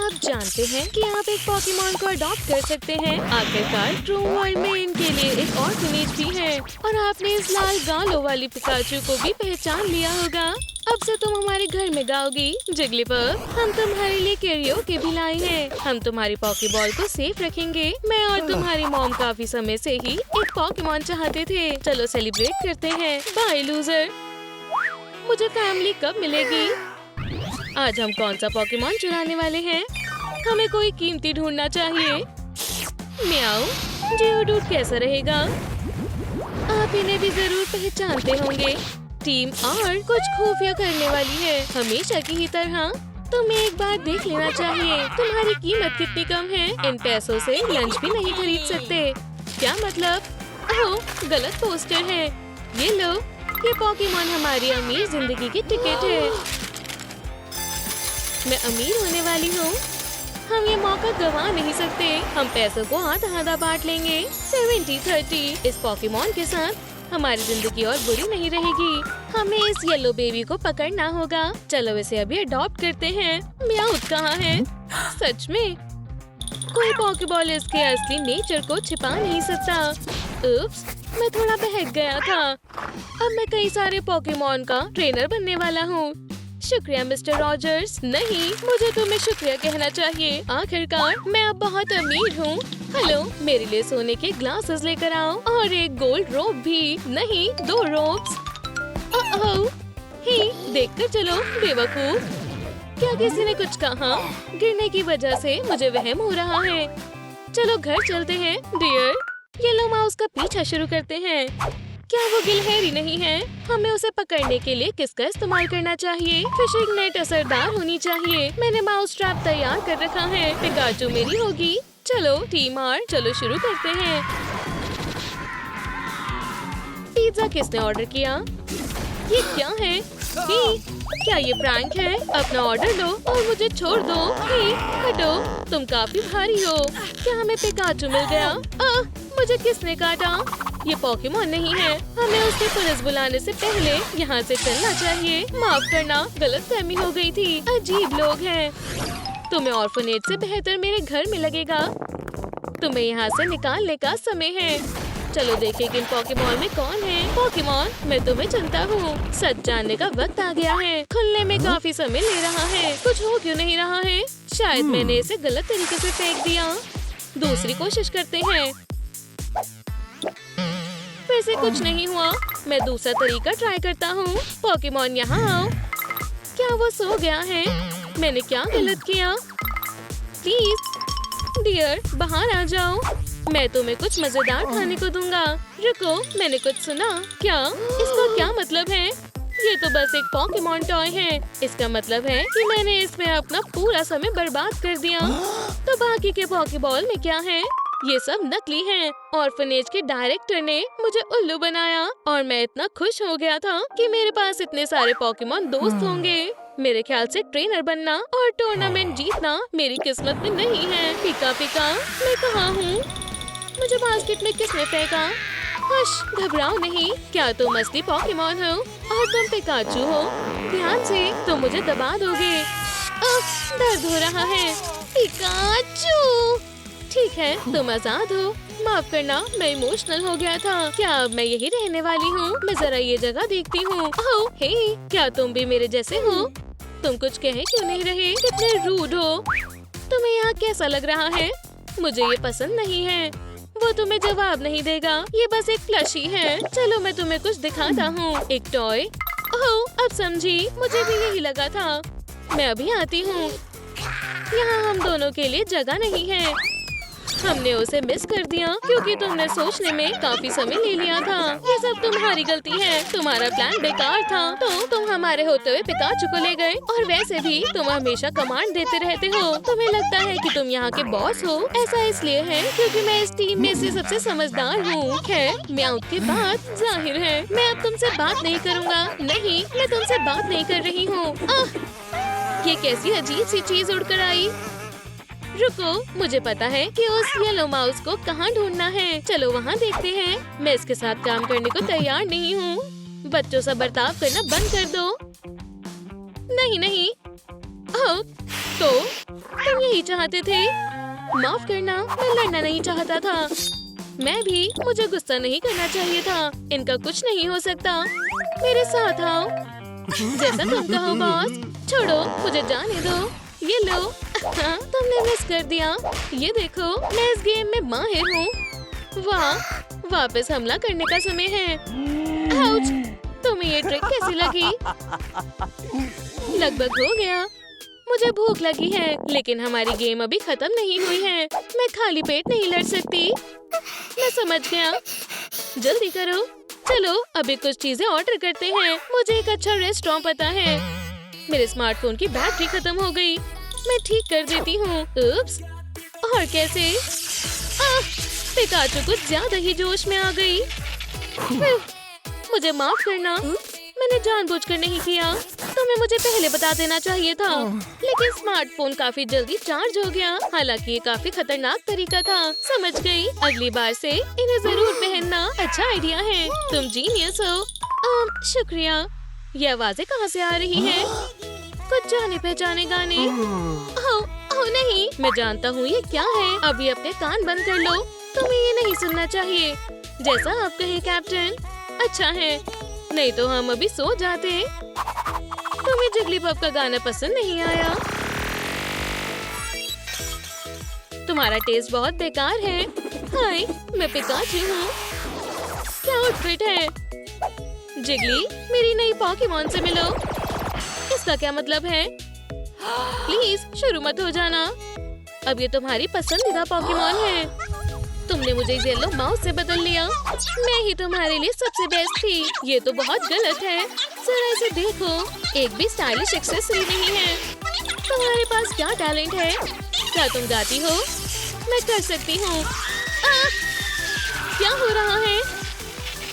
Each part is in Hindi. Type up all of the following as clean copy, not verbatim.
आप जानते हैं कि आप एक पोकेमॉन को अडॉप्ट कर सकते हैं? आखिरकार ट्रू वर्ल्ड में इनके लिए एक ऑर्फनेज भी है और आपने इस लाल गालों वाली पिकाचू को भी पहचान लिया होगा। अब से तुम हमारे घर में गाओगी जिग्लीपफ। हम तुम्हारे लिए कैरियोके भी लाए हैं। हम तुम्हारी पॉकीबॉल को सेफ रखेंगे। मैं और तुम्हारी मॉम काफी समय से ही एक पोकेमॉन चाहते थे। चलो सेलिब्रेट करते हैं। Bye loser. मुझे फैमिली कब मिलेगी? आज हम कौन सा पोकेमॉन चुराने वाले हैं? हमें कोई कीमती ढूंढना चाहिए। म्याऊ, जियोडूड कैसा रहेगा? आप इन्हें भी जरूर पहचानते होंगे। टीम और कुछ खुफिया करने वाली है, हमेशा की ही तरह। तुम्हें एक बार देख लेना चाहिए। तुम्हारी कीमत कितनी कम है। इन पैसों से लंच भी नहीं खरीद सकते। क्या मतलब? ओह, गलत पोस्टर है। ये लो, ये पोकेमॉन हमारी अमीर जिंदगी की टिकट है। मैं अमीर होने वाली हूँ। हम ये मौका गवा नहीं सकते। हम पैसों को आधा-आधा बांट लेंगे। 70-30। इस पोकेमॉन के साथ हमारी जिंदगी और बुरी नहीं रहेगी। हमें इस येलो बेबी को पकड़ना होगा। चलो इसे अभी अडॉप्ट करते हैं। म्याऊ कहाँ है? सच में कोई पॉकीबॉल इसके असली नेचर को छिपा नहीं सकता। उप्स, मैं थोड़ा बहक गया था। अब मैं कई सारे पॉकीमॉन का ट्रेनर बनने वाला हूँ। शुक्रिया मिस्टर रॉजर्स। नहीं, मुझे तुम्हें शुक्रिया कहना चाहिए। आखिरकार मैं अब बहुत अमीर हूँ। हेलो, मेरे लिए सोने के ग्लासेस लेकर आओ और एक गोल्ड रोप भी। नहीं, 2 रोप्स। हे, देखकर चलो बेवकूफ। क्या किसी ने कुछ कहा? गिरने की वजह से मुझे वहम हो रहा है। चलो घर चलते हैं डियर। येलो माउस का पीछा शुरू करते हैं। क्या वो गिलहरी नहीं है? हमें उसे पकड़ने के लिए किसका इस्तेमाल करना चाहिए? फिशिंग नेट असरदार होनी चाहिए। मैंने माउस ट्रैप तैयार कर रखा है। पिकाचू मेरी होगी। चलो टीम आर, चलो शुरू करते हैं। पिज्जा किसने ऑर्डर किया? ये क्या है? क्या ये प्रैंक है? अपना ऑर्डर लो और मुझे छोड़ दो। हटो, तुम काफी भारी हो। क्या हमें पिकाचू मिल गया? मुझे किसने काटा? ये पोकेमॉन नहीं है। हमें उसके पुलिस बुलाने से पहले यहाँ से चलना चाहिए। माफ करना, गलतफहमी हो गई थी। अजीब लोग हैं। तुम्हें ऑर्फनेज से बेहतर मेरे घर में लगेगा। तुम्हें यहाँ से निकालने का समय है। चलो देखें कि इन पोकेमॉन में कौन है। पोकेमॉन, मैं तुम्हें चुनता हूँ। सच जानने का वक्त आ गया है। खुलने में काफी समय ले रहा है। कुछ हो क्यों नहीं रहा है? शायद मैंने इसे गलत तरीके से फेंक दिया। दूसरी कोशिश करते हैं। फिर से कुछ नहीं हुआ। मैं दूसरा तरीका ट्राई करता हूँ। पोकेमॉन यहाँ आओ। क्या वो सो गया है? मैंने क्या गलत किया? प्लीज डियर, बाहर आ जाओ। मैं तुम्हें कुछ मजेदार खाने को दूंगा। रुको, मैंने कुछ सुना। क्या? इसका क्या मतलब है? ये तो बस एक पोकेमॉन टॉय है। इसका मतलब है कि मैंने इसमें अपना पूरा समय बर्बाद कर दिया। तो बाकी के पोकेबॉल में क्या है? ये सब नकली हैं। ऑर्फनेज के डायरेक्टर ने मुझे उल्लू बनाया और मैं इतना खुश हो गया था कि मेरे पास इतने सारे पोकेमॉन दोस्त होंगे। मेरे ख्याल से ट्रेनर बनना और टूर्नामेंट जीतना मेरी किस्मत में नहीं है। पिका पिका, मैं कहाँ हूँ? मुझे बास्केट में किसने फेंका? हुश, घबराओ नहीं। क्या तुम असली पोकेमॉन हो और तुम पिकाचू हो? ध्यान से, तुम मुझे दबा दोगे। दर्द हो रहा है। पिकाचू, ठीक है, तुम आजाद हो। माफ करना, मैं इमोशनल हो गया था। क्या अब मैं यही रहने वाली हूँ? मैं जरा ये जगह देखती हूँ। ओह, हे, क्या तुम भी मेरे जैसे हो? तुम कुछ कहे क्यों नहीं रहे? कितने रूड हो। तुम्हें यहाँ कैसा लग रहा है? मुझे ये पसंद नहीं है। वो तुम्हें जवाब नहीं देगा। ये बस एक प्लशी है। चलो मैं तुम्हें कुछ दिखाता हूँ। एक टॉय। ओह, अब समझी। मुझे भी यही लगा था। मैं अभी आती हूँ। यहाँ हम दोनों के लिए जगह नहीं है। हमने उसे मिस कर दिया क्योंकि तुमने सोचने में काफी समय ले लिया था। ये सब तुम्हारी गलती है। तुम्हारा प्लान बेकार था। तो तुम हमारे होते हुए पिकाचू को ले गए और वैसे भी तुम हमेशा कमांड देते रहते हो। तुम्हें लगता है कि तुम यहाँ के बॉस हो। ऐसा इसलिए है क्योंकि मैं इस टीम में से सबसे समझदार हूँ। खैर, म्याऊ के बाद जाहिर है मैं अब तुमसे बात नहीं करूँगा। नहीं, मैं तुमसे बात नहीं कर रही हूँ। ये कैसी अजीब सी चीज उड़कर आई। रुको, मुझे पता है कि उस येलो माउस को कहाँ ढूंढना है। चलो वहाँ देखते हैं। मैं इसके साथ काम करने को तैयार नहीं हूँ। बच्चों सा बर्ताव करना बंद कर दो। नहीं नहीं। तो तुम यही चाहते थे। माफ करना, मैं लड़ना नहीं चाहता था। मैं भी, मुझे गुस्सा नहीं करना चाहिए था। इनका कुछ नहीं हो सकता। मेरे साथ आओ। जैसा तुम कहो बॉस। छोड़ो, मुझे जाने दो। ये लो। तुमने मिस कर दिया। ये देखो, मैं इस गेम में माहिर हूँ। वाह, वापस हमला करने का समय है। आउच! तुम्हें ये ट्रिक कैसी लगी? लगभग हो गया। मुझे भूख लगी है, लेकिन हमारी गेम अभी खत्म नहीं हुई है। मैं खाली पेट नहीं लड़ सकती। मैं समझ गया। जल्दी करो। चलो, अभी कुछ चीजें ऑर्डर करते हैं। मुझे एक अच्छा रेस्टोरेंट पता है। मेरे स्मार्टफोन की बैटरी खत्म हो गई। मैं ठीक कर देती हूँ। उप्स! और कैसे? पिकाचू कुछ ज्यादा ही जोश में आ गई। मुझे माफ करना, मैंने जानबूझकर नहीं किया। तुम्हें मुझे पहले बता देना चाहिए था। लेकिन स्मार्टफोन काफी जल्दी चार्ज हो गया। हालांकि ये काफी खतरनाक तरीका था। समझ गई। अगली बार से इन्हें जरूर पहनना। अच्छा आइडिया है। तुम जीनियस हो। शुक्रिया। ये आवाजें कहाँ से आ रही हैं? कुछ जाने पहचाने गाने। ओह नहीं, मैं जानता हूँ ये क्या है। अभी अपने कान बंद कर लो। तुम्हें ये नहीं सुनना चाहिए। जैसा आप कहें कैप्टन। अच्छा है, नहीं तो हम अभी सो जाते। तुम्हें जिगलीपॉप का गाना पसंद नहीं आया? तुम्हारा टेस्ट बहुत बेकार है। हाय, मैं पिकाचू हूँ। क्या आउटफिट है? जिगली, मेरी नई पॉकीमॉन से मिलो। इसका क्या मतलब है? प्लीज शुरू मत हो जाना। अब ये तुम्हारी पसंदीदा पॉकीमॉन है। तुमने मुझे येलो माउस से बदल लिया। मैं ही तुम्हारे लिए सबसे बेस्ट थी। ये तो बहुत गलत है। जरा इसे देखो, एक भी स्टाइलिश एक्सेसरी नहीं है। तुम्हारे पास क्या टैलेंट है? क्या तुम गाती हो? मैं कर सकती हूँ। क्या हो रहा है?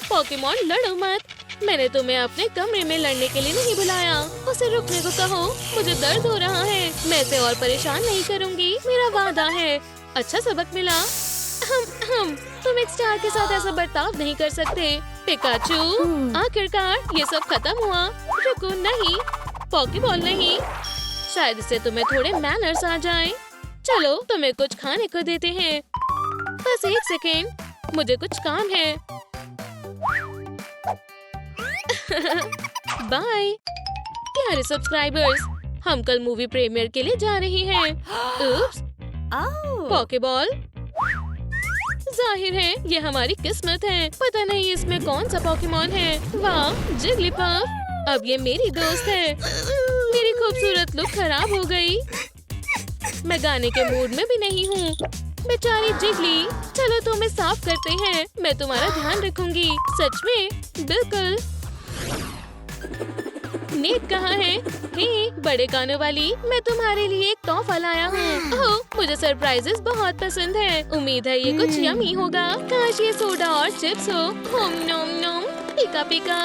पॉकीमॉन, लड़ो मत। मैंने तुम्हें अपने कमरे में लड़ने के लिए नहीं बुलाया। उसे रुकने को कहो। मुझे दर्द हो रहा है। मैं इसे और परेशान नहीं करूँगी। मेरा वादा है। अच्छा सबक मिला। तुम एक स्टार के साथ ऐसा बर्ताव नहीं कर सकते। पिकाचू, आखिरकार ये सब खत्म हुआ। रुको, नहीं, पॉकीबॉल नहीं। शायद इससे तुम्हें थोड़े मैनर्स आ जाएं। चलो, तुम्हें कुछ खाने को देते हैं। बस एक सेकेंड, मुझे कुछ काम है। बाय प्यारे सब्सक्राइबर्स, हम कल मूवी प्रीमियर के लिए जा रही हैं। उप्स, पॉकीबॉल। जाहिर है ये हमारी किस्मत है। पता नहीं इसमें कौन सा पॉकीमॉन है। वाह, जिगलीपॉप, अब ये मेरी दोस्त है। मेरी खूबसूरत लुक खराब हो गई। मैं गाने के मूड में भी नहीं हूँ। बेचारी जिगली। चलो तुम्हें साफ करते हैं। मैं तुम्हारा ध्यान रखूंगी। सच में? बिल्कुल। नेट कहाँ है? हे, बड़े कानों वाली, मैं तुम्हारे लिए एक तोहफा लाया हूँ। ओह, मुझे सरप्राइजेस बहुत पसंद है। उम्मीद है ये कुछ यम्मी होगा। काश ये सोडा और चिप्स हो। नोम नोम, पिका पिका।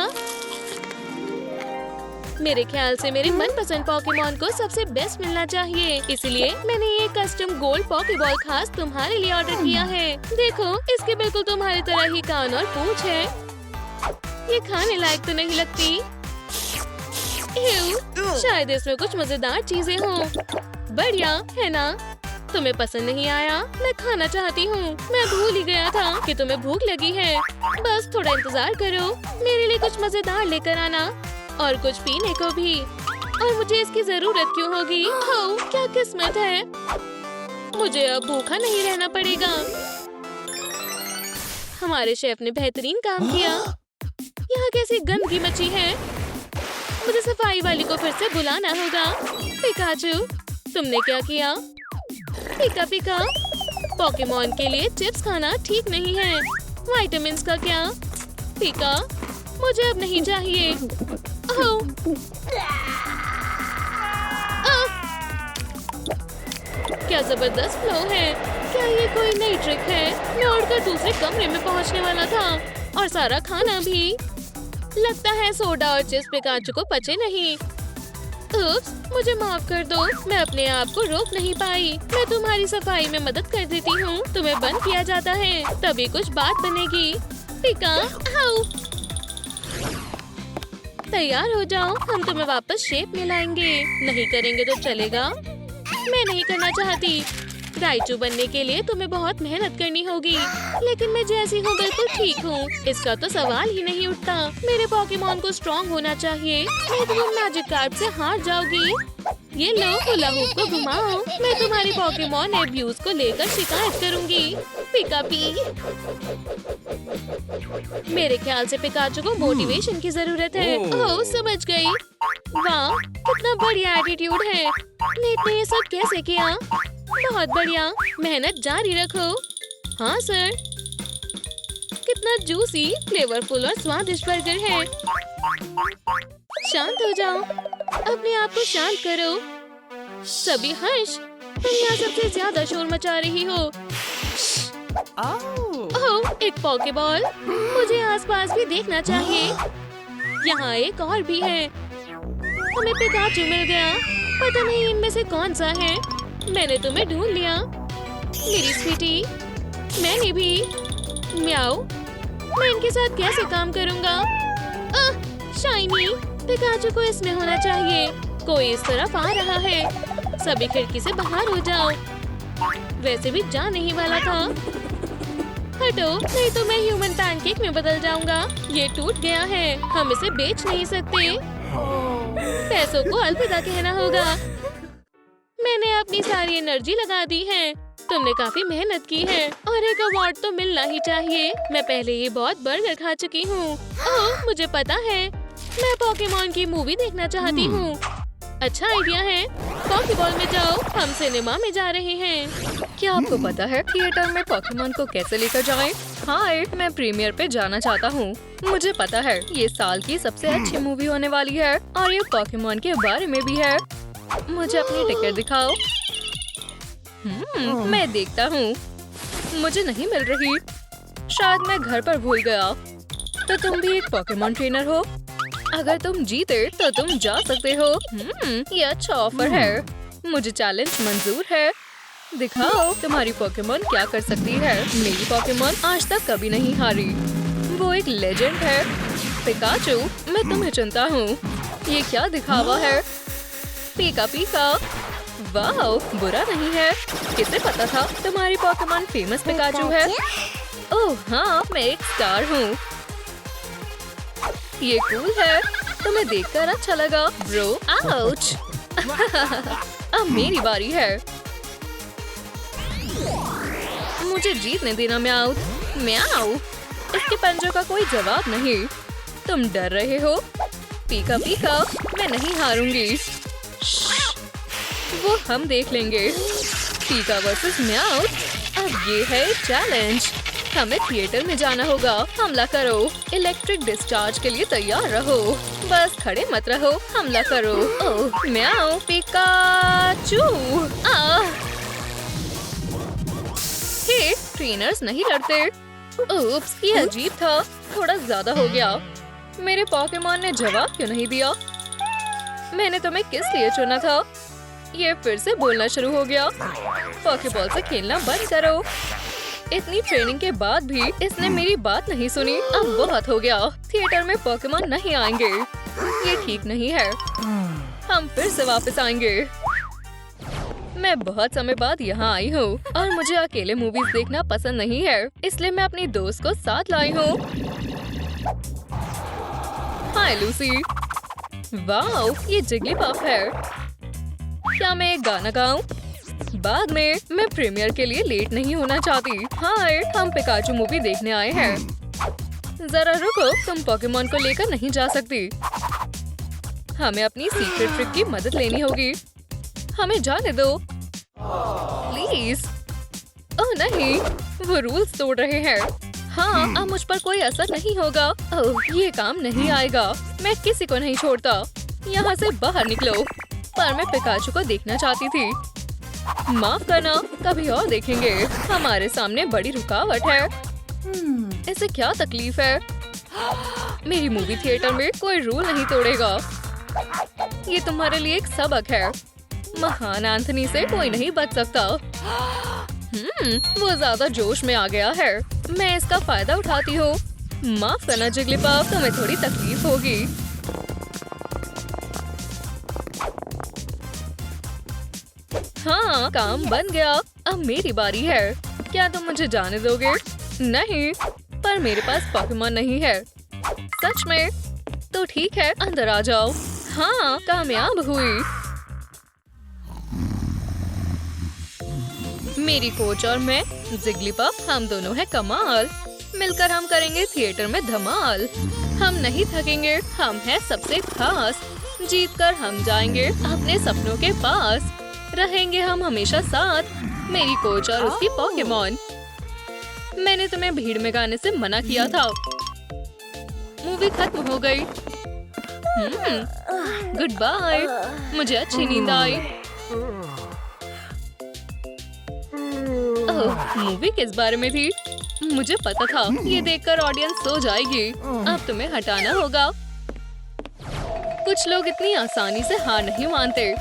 मेरे ख्याल से मेरे मनपसंद पॉकीमॉन को सबसे बेस्ट मिलना चाहिए। इसलिए मैंने ये कस्टम गोल्ड पॉकीबॉल खास तुम्हारे लिए ऑर्डर किया है। देखो, इसके बिल्कुल तुम्हारी तरह ही कान और पूंछ है। ये खाने लायक तो नहीं लगती। शायद इसमें कुछ मजेदार चीजें हों। बढ़िया है ना? तुम्हें पसंद नहीं आया? मैं खाना चाहती हूँ। मैं भूल ही गया था कि तुम्हें भूख लगी है। बस थोड़ा इंतजार करो। मेरे लिए कुछ मजेदार लेकर आना और कुछ पीने को भी। और मुझे इसकी जरूरत क्यों होगी? ओह, क्या किस्मत है। मुझे अब भूखा नहीं रहना पड़ेगा। हमारे शेफ ने बेहतरीन काम किया। यहाँ कैसी गंदगी मची है। मुझे सफाई वाली को फिर से बुलाना होगा। पिकाचू, तुमने क्या किया? पिका पिका, पॉकीमॉन के लिए चिप्स खाना ठीक नहीं है। विटामिन्स का क्या? पिका, मुझे अब नहीं चाहिए। ओह, क्या जबरदस्त फ्लो है। क्या ये कोई नई ट्रिक है? मैं उड़कर दूसरे कमरे में पहुंचने वाला था और सारा खाना भी। लगता है सोडा और चिप्स पिकाचू को पचे नहीं। उप्स, मुझे माफ कर दो। मैं अपने आप को रोक नहीं पाई। मैं तुम्हारी सफाई में मदद कर देती हूँ। तुम्हें बंद किया जाता है, तभी कुछ बात बनेगी। पिका, आओ। तैयार हो जाओ, हम तुम्हें वापस शेप में लाएंगे। नहीं करेंगे तो चलेगा? मैं नहीं करना चाहती। राइचू बनने के लिए तुम्हें बहुत मेहनत करनी होगी, लेकिन मैं जैसी हूँ बिल्कुल ठीक हूँ। इसका तो सवाल ही नहीं उठता। मेरे पोकेमॉन को स्ट्रॉन्ग होना चाहिए, नहीं तो तुम मैजिक कार्ड से हार जाओगी। ये लो, हुला हुप को घुमाओ। मैं तुम्हारी पोकेमॉन एब्यूज को लेकर शिकायत करूँगी। पिकापी। मेरे ख्याल से पिकाचू को मोटिवेशन की जरूरत है। ओह, समझ गई। वाह, कितना बढ़िया एटीट्यूड है। नेट ने ये सब कैसे किया? बहुत बढ़िया, मेहनत जारी रखो। हाँ सर। कितना जूसी, फ्लेवरफुल और स्वादिष्ट बर्गर है। शांत हो जाओ, अपने आप को शांत करो। सभी हर्ष, तुम यहाँ सबसे ज्यादा शोर मचा रही हो। ओह, एक पॉकेबॉल। मुझे आसपास भी देखना चाहिए। यहाँ एक और भी है। हमें पिकाचू मिल गया। पता नहीं इनमें से कौन सा है। मैंने तुम्हें ढूंढ लिया मेरी स्वीटी। मैंने भी। म्याऊ, मैं इनके साथ कैसे काम करूँगा? शाइनी, पिकाचू को इसमें होना चाहिए। कोई इस तरफ आ रहा है। सभी खिड़की से बाहर हो जाओ। वैसे भी जा नहीं वाला था। हटो, नहीं तो मैं ह्यूमन पैनकेक में बदल जाऊंगा। ये टूट गया है, हम इसे बेच नहीं सकते। पैसों को अलविदा कहना होगा। मैंने अपनी सारी एनर्जी लगा दी है। तुमने काफी मेहनत की है और एक अवार्ड तो मिलना ही चाहिए। मैं पहले ही बहुत बर्गर खा चुकी हूँ। ओह, मुझे पता है, मैं पोकेमॉन की मूवी देखना चाहती हूँ। अच्छा आइडिया है। पॉकेबॉल में जाओ, हम सिनेमा में जा रहे हैं। क्या आपको पता है थिएटर में पोकेमॉन को कैसे लेकर जाएं? हाँ, मैं प्रीमियर पे जाना चाहता हूँ। मुझे पता है ये साल की सबसे अच्छी मूवी होने वाली है और ये पोकेमॉन के बारे में भी है। मुझे अपनी टिकट दिखाओ। मैं देखता हूँ। मुझे नहीं मिल रही। शायद मैं घर पर भूल गया। तो तुम भी एक पोकेमॉन ट्रेनर हो? अगर तुम जीते तो तुम जा सकते हो। ये अच्छा ऑफर है। मुझे चैलेंज मंजूर है। दिखाओ तुम्हारी पोकेमॉन क्या कर सकती है। मेरी पोकेमॉन आज तक कभी नहीं हारी। वो एक लेजेंड है। पिकाचू, मैं तुम्हें चुनता हूँ। ये क्या दिखावा है? पीका पीका। वाह, बुरा नहीं है। किसे पता था तुम्हारी पोकेमॉन फेमस पिकाचू है? ओह हाँ, मैं एक स्टार हूँ। ये कूल है। तुम्हें देखकर अच्छा लगा ब्रो। आउच। अब मेरी बारी है। मुझे जीतने देना म्याऊ। म्याऊ, इसके पंजों का कोई जवाब नहीं। तुम डर रहे हो? पीका पीका, मैं नहीं हारूंगी। वो हम देख लेंगे। पीका वर्सेस म्याऊ। अब ये है चैलेंज। हमें थिएटर में जाना होगा। हमला करो। इलेक्ट्रिक डिस्चार्ज के लिए तैयार रहो। बस खड़े मत रहो, हमला करो। ओह म्याऊ, पिकाचू। हे, ट्रेनर्स नहीं लड़ते। उप्स, ये अजीब था। थोड़ा ज्यादा हो गया। मेरे पोकेमॉन ने जवाब क्यों नहीं दिया? मैंने तुम्हें किस लिए चुना था? ये फिर से बोलना शुरू हो गया। पॉकेबॉल से खेलना बंद करो। इतनी ट्रेनिंग के बाद भी इसने मेरी बात नहीं सुनी। अब बहुत हो गया। थिएटर में पोकेमॉन नहीं आएंगे। ये ठीक नहीं है। हम फिर से वापस आएंगे। मैं बहुत समय बाद यहाँ आई हूँ और मुझे अकेले मूवीज देखना पसंद नहीं है, इसलिए मैं अपनी दोस्त को साथ लाई हूँ। हाय लूसी। वाह, ये जिगलीपफ है। क्या मैं एक गाना गाऊं? बाद में। मैं प्रीमियर के लिए लेट नहीं होना चाहती। हाय, हम पिकाचू मूवी देखने आए हैं। जरा रुको, तुम पोकेमॉन को लेकर नहीं जा सकती। हमें अपनी सीक्रेट ट्रिक की मदद लेनी होगी। हमें जाने दो प्लीज। ओह नहीं, वो रूल्स तोड़ रहे हैं। हाँ, अब मुझ पर कोई असर नहीं होगा। ओह, ये काम नहीं आएगा। मैं किसी को नहीं छोड़ता। यहाँ से बाहर निकलो। पर मैं पिकाचू को देखना चाहती थी। माफ करना, कभी और देखेंगे। हमारे सामने बड़ी रुकावट है। इसे क्या तकलीफ है? मेरी मूवी थिएटर में कोई रूल नहीं तोड़ेगा। ये तुम्हारे लिए एक सबक है। महान एंथनी से कोई नहीं बच सकता। वो ज्यादा जोश में आ गया है। मैं इसका फायदा उठाती हूँ। माफ करना जिगलीपफ, तुम्हें थोड़ी तकलीफ होगी। हाँ, काम बन गया। अब मेरी बारी है। क्या तुम मुझे जाने दोगे? नहीं, पर मेरे पास पोकेमॉन नहीं है। सच में? तो ठीक है, अंदर आ जाओ। हाँ, कामयाब हुई। मेरी कोच और मैं, जिग्लीपफ, हम दोनों हैं कमाल। मिलकर हम करेंगे थिएटर में धमाल। हम नहीं थकेंगे, हम हैं सबसे खास। जीतकर हम जाएंगे अपने सपनों के पास। रहेंगे हम हमेशा साथ, मेरी कोच और उसकी पोकेमॉन। मैंने तुम्हें भीड़ में गाने से मना किया था। मूवी खत्म हो गई। Goodbye. मुझे अच्छी नींद आई। ओह, मूवी किस बारे में थी? मुझे पता था ये देखकर ऑडियंस सो जाएगी। अब तुम्हें हटाना होगा। कुछ लोग इतनी आसानी से हार नहीं मानते।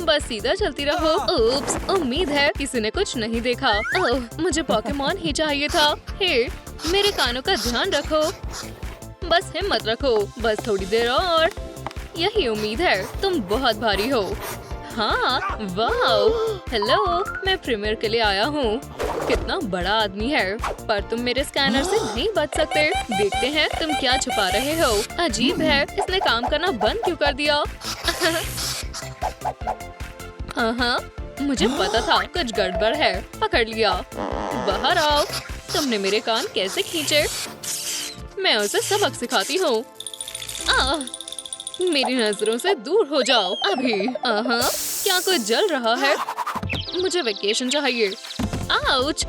बस सीधा चलती रहो। उप्स, उम्मीद है किसी ने कुछ नहीं देखा। ओह, मुझे पोकेमॉन ही चाहिए था। हे, मेरे कानों का ध्यान रखो। बस हिम्मत रखो, बस थोड़ी देर और। यही उम्मीद है। तुम बहुत भारी हो। हाँ, वाओ, हेलो, मैं प्रीमियर के लिए आया हूँ। कितना बड़ा आदमी है, पर तुम मेरे स्कैनर से नहीं बच सकते। देखते हैं तुम क्या छुपा रहे हो। अजीब है, इसने काम करना बंद क्यों कर दिया? हाँ, मुझे पता था कुछ गड़बड़ है। पकड़ लिया। बाहर आओ। तुमने मेरे कान कैसे खींचे? मैं उसे सबक सिखाती हूँ। मेरी नजरों से दूर हो जाओ अभी। क्या कुछ जल रहा है? मुझे वेकेशन चाहिए। आउच!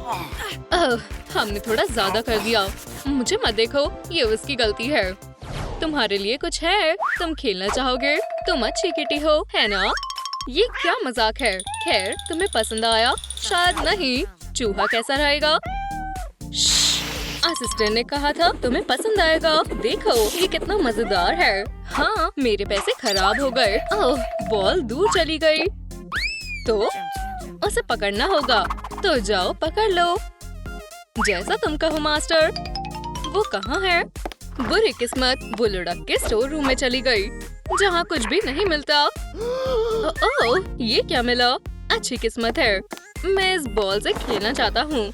हमने थोड़ा ज्यादा कर दिया। मुझे मत देखो, ये उसकी गलती है। तुम्हारे लिए कुछ है, तुम खेलना चाहोगे? तुम अच्छी किटी हो, है ना? ये क्या मजाक है? खैर, तुम्हें पसंद आया? शायद नहीं। चूहा कैसा रहेगा? असिस्टेंट ने कहा था तुम्हें पसंद आएगा। देखो, ये कितना मजेदार है। हाँ, मेरे पैसे खराब हो गए। ओह, बॉल दूर चली गई। तो उसे पकड़ना होगा। तो जाओ पकड़ लो। जैसा तुम कहो मास्टर। वो कहाँ है? बुरी किस्मत, वो लुढ़क के स्टोर रूम में चली गई, जहाँ कुछ भी नहीं मिलता। ओह, ये क्या मिला? अच्छी किस्मत है। मैं इस बॉल से खेलना चाहता हूँ।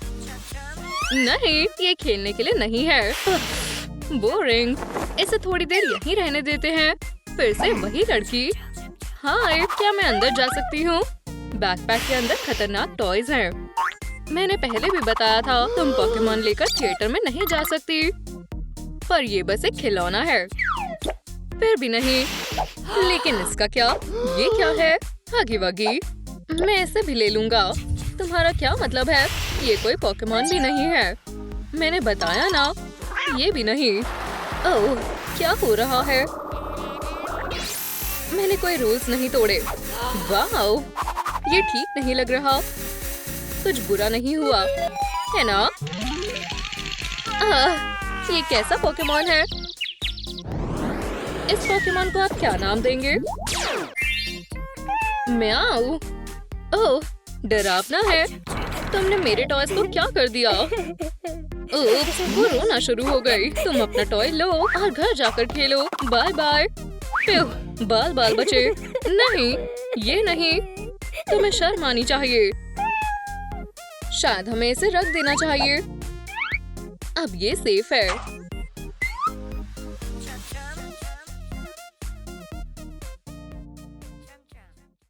नहीं, ये खेलने के लिए नहीं है। बोरिंग। इसे थोड़ी देर यहीं रहने देते हैं। फिर से वही लड़की। हाँ, क्या मैं अंदर जा सकती हूँ? बैकपैक के अंदर खतरनाक टॉयज हैं। मैंने पहले भी बताया था तुम पोकेमॉन लेकर थिएटर में नहीं जा सकती। पर ये बस एक खिलौना है। फिर भी नहीं। लेकिन इसका क्या? ये क्या है? हगी वगी। मैं इसे भी ले लूंगा। तुम्हारा क्या मतलब है? ये कोई पोकेमॉन भी नहीं है। मैंने बताया ना। ये भी नहीं। ओह, क्या हो रहा है? मैंने कोई रूल्स नहीं तोड़े। वाओ, ये ठीक नहीं लग रहा। कुछ बुरा नहीं हुआ, है ना? ये कैसा पोकेमॉन है? इस पोकेमॉन को आप क्या नाम देंगे? म्याऊ। ओह, डरावना है। तुमने मेरे टॉयज को क्या कर दिया? ओह, वो रोना शुरू हो गई। तुम अपना टॉय लो और घर जाकर खेलो। Bye bye. बाल बाल बचे। नहीं, ये नहीं। तुम्हें शर्म आनी चाहिए। शायद हमें इसे रख देना चाहिए। अब ये सेफ है।